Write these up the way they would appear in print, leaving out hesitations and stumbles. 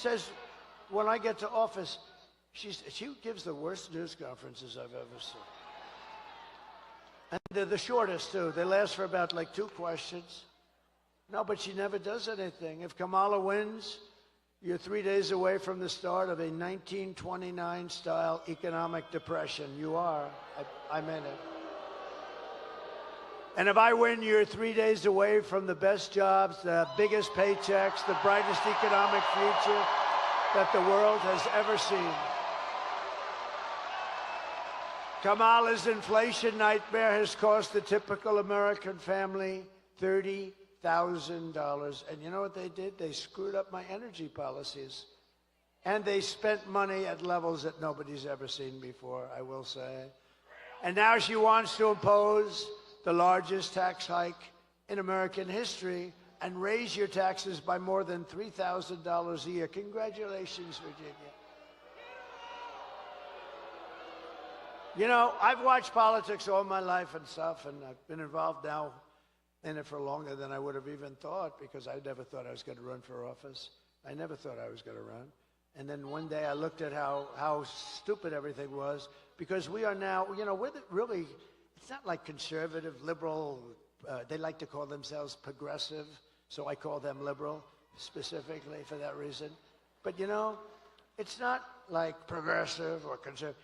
says, when I get to office, she gives the worst news conferences I've ever seen. And they're the shortest, too. They last for about like 2 questions. No, but she never does anything. If Kamala wins, you're 3 days away from the start of a 1929-style economic depression. You are. I meant it. And if I win, you're 3 days away from the best jobs, the biggest paychecks, the brightest economic future that the world has ever seen. Kamala's inflation nightmare has cost the typical American family $30,000. And you know what they did? They screwed up my energy policies. And they spent money at levels that nobody's ever seen before, I will say. And now she wants to impose the largest tax hike in American history and raise your taxes by more than $3,000 a year. Congratulations, Virginia. You know, I've watched politics all my life and stuff, and I've been involved now in it for longer than I would have even thought, because I never thought I was going to run for office. I never thought I was going to run. And then one day I looked at how stupid everything was, because we are now, you know, we're really, it's not like conservative, liberal. They like to call themselves progressive, so I call them liberal specifically for that reason. But, you know, it's not like progressive or conservative.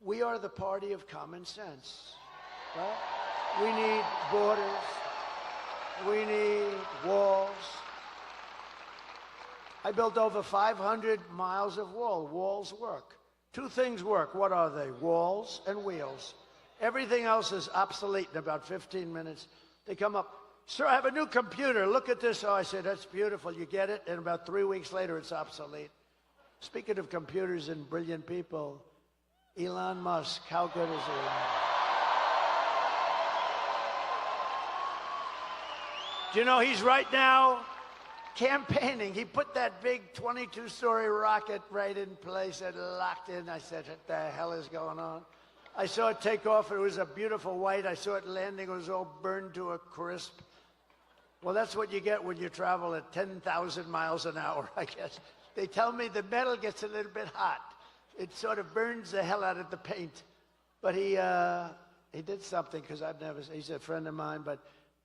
We are the party of common sense, right? We need borders. We need walls. I built over 500 miles of wall. Walls work. 2 things work. What are they? Walls and wheels. Everything else is obsolete in about 15 minutes. They come up, sir, I have a new computer. Look at this. Oh, I said, that's beautiful. You get it? And about 3 weeks later, it's obsolete. Speaking of computers and brilliant people, Elon Musk, how good is he? Do you know he's right now campaigning? He put that big 22-story rocket right in place and locked in. I said, what the hell is going on? I saw it take off. It was a beautiful white. I saw it landing. It was all burned to a crisp. Well, that's what you get when you travel at 10,000 miles an hour, I guess. They tell me the metal gets a little bit hot. It sort of burns the hell out of the paint. But he did something, because he's a friend of mine, but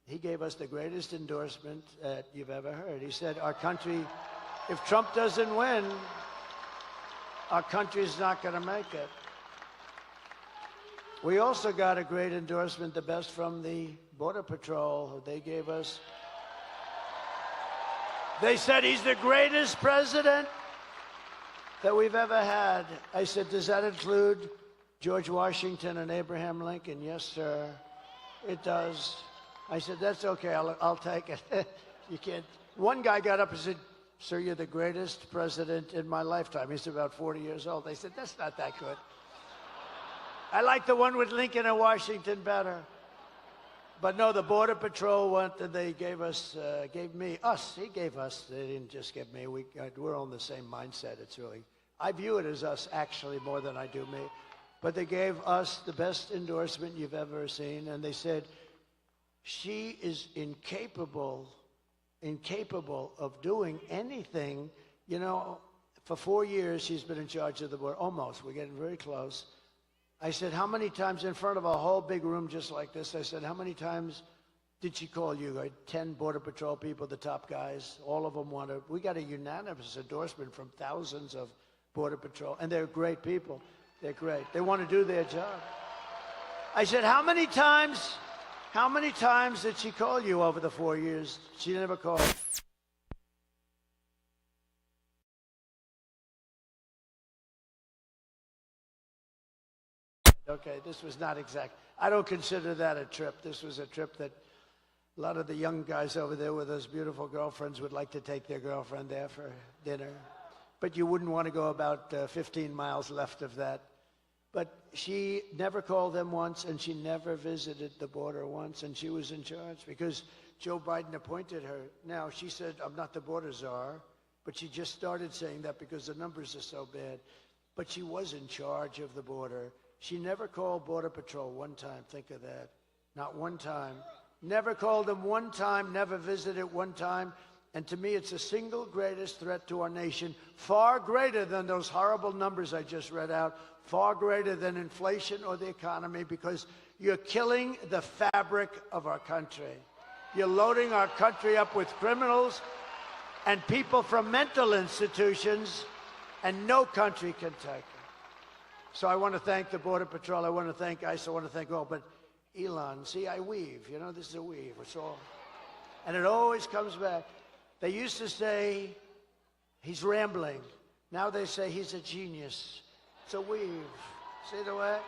he gave us the greatest endorsement that you've ever heard. He said, our country, if Trump doesn't win, our country's not going to make it. We also got a great endorsement, the best from the Border Patrol. They gave us, they said he's the greatest president that we've ever had. I said, does that include George Washington and Abraham Lincoln? Yes, sir, it does. I said, that's okay, I'll take it. You can't. One guy got up and said, sir, you're the greatest president in my lifetime. He's about 40 years old. I said, that's not that good. I like the one with Lincoln and Washington better. But no, the Border Patrol went, and they gave us, he gave us, they didn't just give me, we're on the same mindset. It's really, I view it as us actually more than I do me. But they gave us the best endorsement you've ever seen, and they said, she is incapable of doing anything. You know, for 4 years, she's been in charge of the border, almost, we're getting very close. I said, how many times in front of a whole big room just like this, I said, how many times did she call you? 10 Border Patrol people, the top guys, all of them wanted. We got a unanimous endorsement from thousands of Border Patrol, and they're great people. They're great. They want to do their job. I said, how many times did she call you over the 4 years? She never called. Okay, this was not exact. I don't consider that a trip. This was a trip that a lot of the young guys over there with those beautiful girlfriends would like to take their girlfriend there for dinner. But you wouldn't want to go about 15 miles left of that. But she never called them once, and she never visited the border once, and she was in charge because Joe Biden appointed her. Now, she said, I'm not the border czar, but she just started saying that because the numbers are so bad. But she was in charge of the border. She never called Border Patrol one time. Think of that. Not one time. Never called them one time, never visited one time. And to me, it's the single greatest threat to our nation, far greater than those horrible numbers I just read out, far greater than inflation or the economy, because you're killing the fabric of our country. You're loading our country up with criminals and people from mental institutions, and no country can take them. So I want to thank the Border Patrol. I want to thank ICE. I want to thank all. But Elon, see, I weave. You know, this is a weave. It's all. And it always comes back. They used to say he's rambling. Now they say he's a genius. It's a weave. See the way?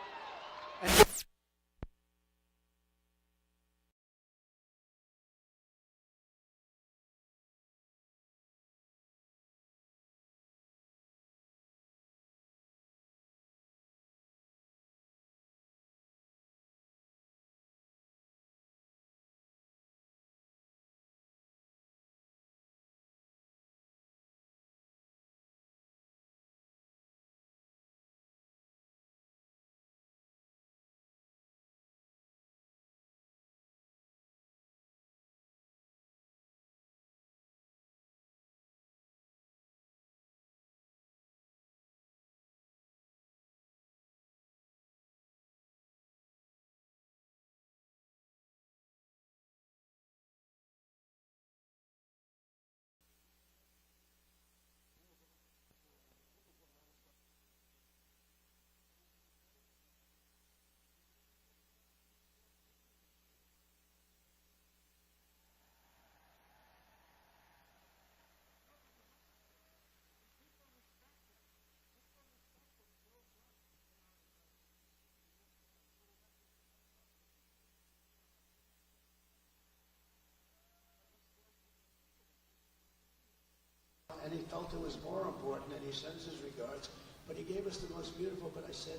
And he felt it was more important, and he sends his regards. But he gave us the most beautiful, but I said,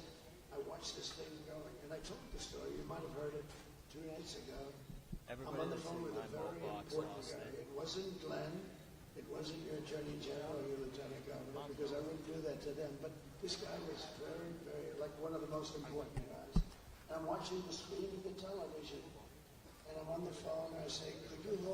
I watched this thing going, and I told the story. You might have heard it 2 nights ago. I'm on the phone with a very important guy. It wasn't Glenn. It wasn't your Attorney General or your Lieutenant Governor, because I wouldn't do that to them. But this guy was very, very, like one of the most important guys. And I'm watching the screen of the television, and I'm on the phone, and I say, could you hold